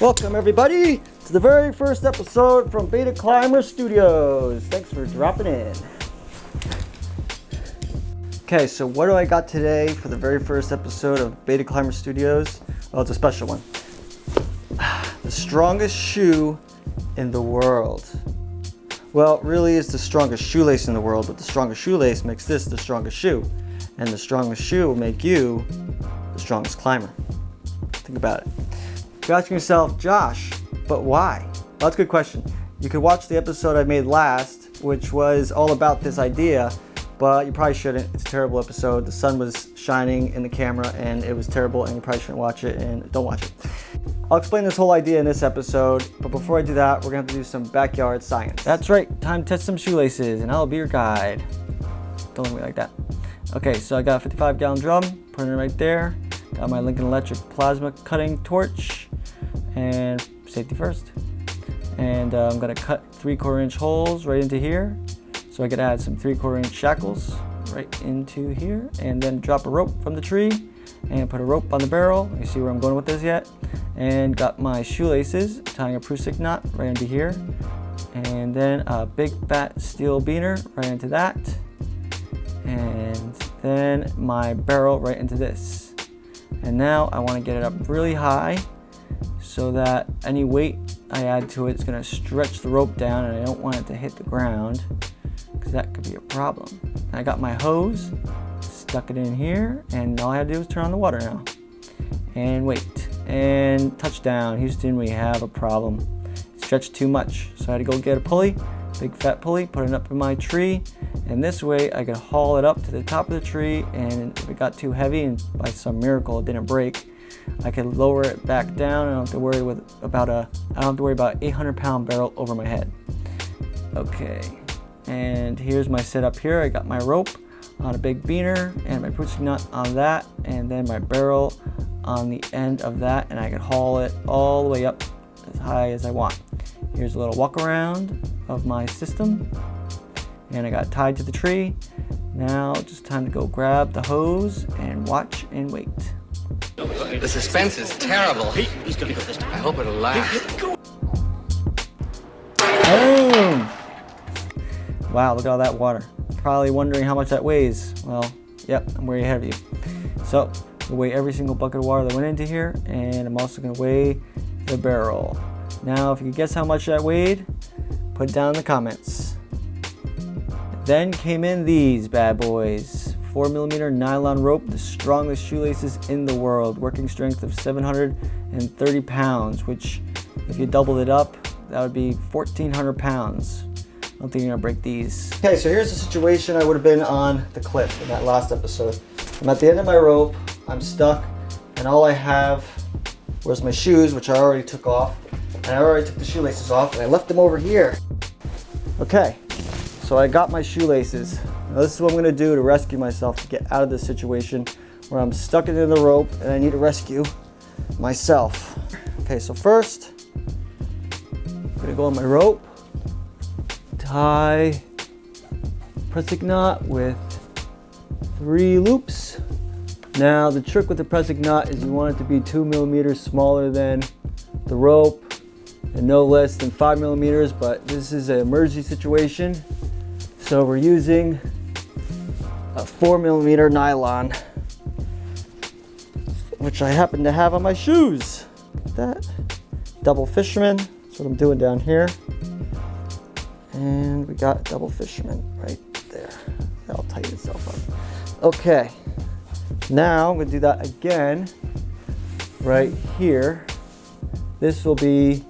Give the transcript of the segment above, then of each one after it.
Welcome everybody to the very first episode from Beta Climber Studios. Thanks for dropping in. Okay, so what do I got today for the very first episode of Beta Climber Studios? Well, it's a special one. The strongest shoe in the world. Well, really it's the strongest shoelace in the world, but the strongest shoelace makes this the strongest shoe. And the strongest shoe will make you the strongest climber. Think about it. You're asking yourself, Josh, but why? Well, that's a good question. You could watch the episode I made last, which was all about this idea, but you probably shouldn't. It's a terrible episode. The sun was shining in the camera and it was terrible, and you probably shouldn't watch it, and don't watch it. I'll explain this whole idea in this episode, but before I do that, we're gonna have to do some backyard science. That's right, time to test some shoelaces, and I'll be your guide. Don't look at me like that. Okay, so I got a 55-gallon drum, putting it right there. Got my Lincoln Electric plasma cutting torch, and safety first. And I'm gonna cut 3/4 inch holes right into here, so I could add some 3/4 inch shackles right into here, and then drop a rope from the tree and put a rope on the barrel. You see where I'm going with this yet? And got my shoelaces, tying a Prusik knot right into here, and then a big fat steel beaner right into that, and then my barrel right into this. And now I want to get it up really high so that any weight I add to it is going to stretch the rope down, and I don't want it to hit the ground because that could be a problem. I got my hose, stuck it in here, and all I had to do was turn on the water now. And wait, and touchdown. Houston, we have a problem. It stretched too much, so I had to go get a pulley, big fat pulley, put it up in my tree, and this way I could haul it up to the top of the tree, and if it got too heavy and by some miracle it didn't break, I could lower it back down, and I don't have to worry about an 800-pound barrel over my head. Okay, and here's my setup here. I got my rope on a big beaner and my Prusik nut on that, and then my barrel on the end of that, and I can haul it all the way up as high as I want. Here's a little walk around of my system, and I got tied to the tree. Now just time to go grab the hose and watch and wait. The suspense is terrible. I hope it'll last. Boom! Wow, look at all that water. Probably wondering how much that weighs. Well, yep, I'm way ahead of you. So, I'll weigh every single bucket of water that went into here, and I'm also going to weigh the barrel. Now, if you can guess how much that weighed, put it down in the comments. Then came in these bad boys. 4mm nylon rope, the strongest shoelaces in the world. Working strength of 730 pounds, which if you doubled it up, that would be 1,400 pounds. I don't think you're gonna break these. Okay, so here's the situation I would have been on the cliff in that last episode. I'm at the end of my rope, I'm stuck, and all I have was my shoes, which I already took off. And I already took the shoelaces off, and I left them over here. Okay, so I got my shoelaces. Now this is what I'm gonna do to rescue myself, to get out of this situation where I'm stuck into the rope and I need to rescue myself. Okay, so first, I'm gonna go on my rope, tie Prusik knot with 3 loops. Now the trick with the Prusik knot is you want it to be 2mm smaller than the rope and no less than 5mm, but this is an emergency situation, so we're using a 4mm nylon, which I happen to have on my shoes. Look at that. Double fisherman, that's what I'm doing down here. And we got double fisherman right there. That'll tighten itself up. Okay, now I'm gonna do that again right here. This will be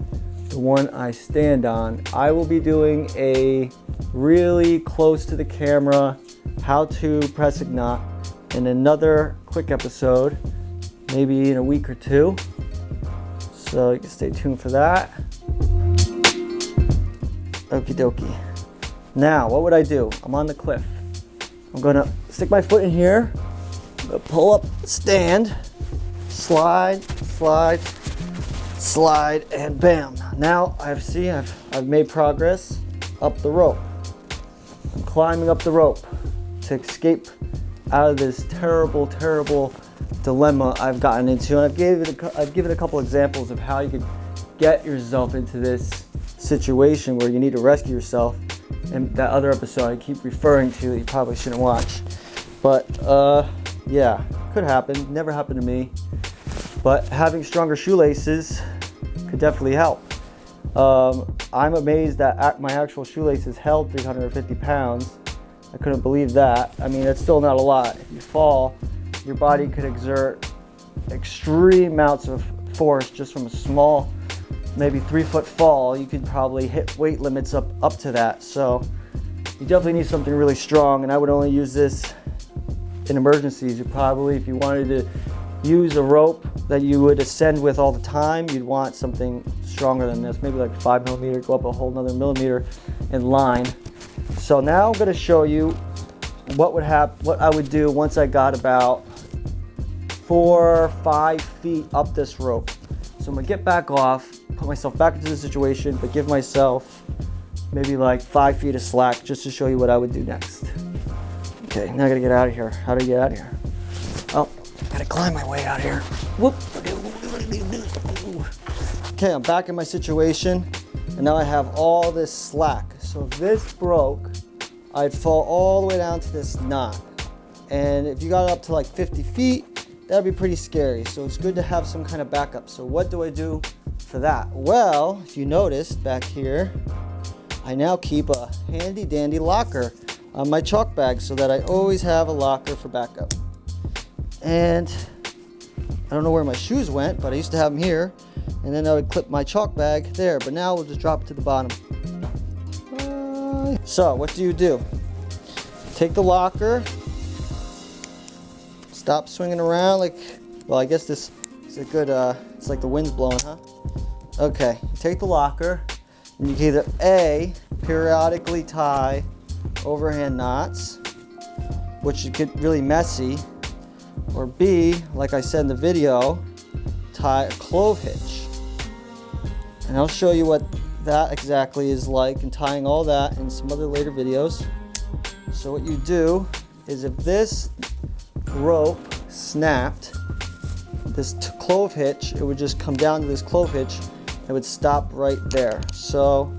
the one I stand on. I will be doing a really close to the camera how to Prusik knot in another quick episode, maybe in a week or 2. So you can stay tuned for that. Okie dokie. Now, what would I do? I'm on the cliff. I'm gonna stick my foot in here. I'm gonna pull up the stand, slide, slide, slide, and bam. Now I've made progress up the rope. I'm climbing up the rope to escape out of this terrible, terrible dilemma I've gotten into. And I've given a couple examples of how you could get yourself into this situation where you need to rescue yourself. And that other episode I keep referring to that you probably shouldn't watch. But yeah, could happen. Never happened to me. But having stronger shoelaces could definitely help. I'm amazed that my actual shoelaces held 350 pounds. I couldn't believe that. I mean, that's still not a lot. If you fall, your body could exert extreme amounts of force just from a small, maybe 3-foot fall. You could probably hit weight limits up to that. So you definitely need something really strong, and I would only use this in emergencies. You probably, if you wanted to use a rope that you would ascend with all the time, you'd want something stronger than this, maybe like 5 millimeter, go up a whole nother millimeter in line. So now I'm going to show you what I would do once I got about 4 or 5 feet up this rope. So I'm going to get back off, put myself back into the situation, but give myself maybe like 5 feet of slack just to show you what I would do next. Okay, now I got to get out of here. How do I get out of here? Oh, gotta climb my way out here. Whoop. Okay, I'm back in my situation, and now I have all this slack. So if this broke, I'd fall all the way down to this knot. And if you got up to like 50 feet, that'd be pretty scary. So it's good to have some kind of backup. So what do I do for that? Well, if you noticed back here, I now keep a handy dandy locker on my chalk bag so that I always have a locker for backup. And I don't know where my shoes went, but I used to have them here, and then I would clip my chalk bag there, but now we'll just drop it to the bottom. So what do? Take the locker, stop swinging around like, well, I guess this is a good, it's like the wind's blowing, huh? Okay, you take the locker, and you can either A, periodically tie overhand knots, which get really messy, or B, like I said in the video, tie a clove hitch. And I'll show you what that exactly is like and tying all that in some other later videos. So what you do is if this rope snapped, this clove hitch, it would just come down to this clove hitch. It would stop right there. So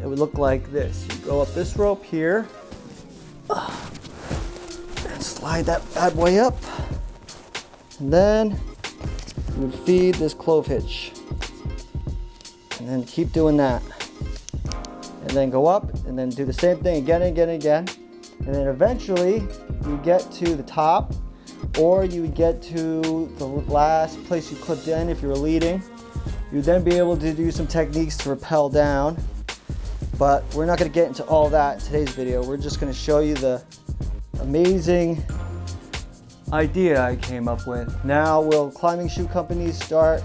it would look like this. You go up this rope here and slide that bad boy up. And then you would feed this clove hitch. And then keep doing that. And then go up and then do the same thing again and again and again. And then eventually you get to the top, or you would get to the last place you clipped in if you were leading. You'd then be able to do some techniques to rappel down. But we're not going to get into all that in today's video. We're just going to show you the amazing idea I came up with. Now, will climbing shoe companies start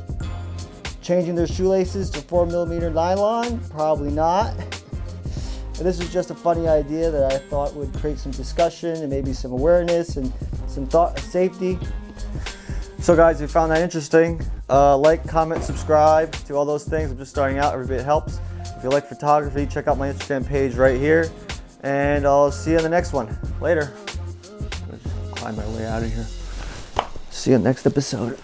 changing their shoelaces to 4 millimeter nylon? Probably not. But this is just a funny idea that I thought would create some discussion and maybe some awareness and some thought of safety. So guys, if you found that interesting, like, comment, subscribe, do all those things. I'm just starting out, every bit helps. If you like photography, check out my Instagram page right here. And I'll see you in the next one. Later. Climb my way out of here. See you next episode.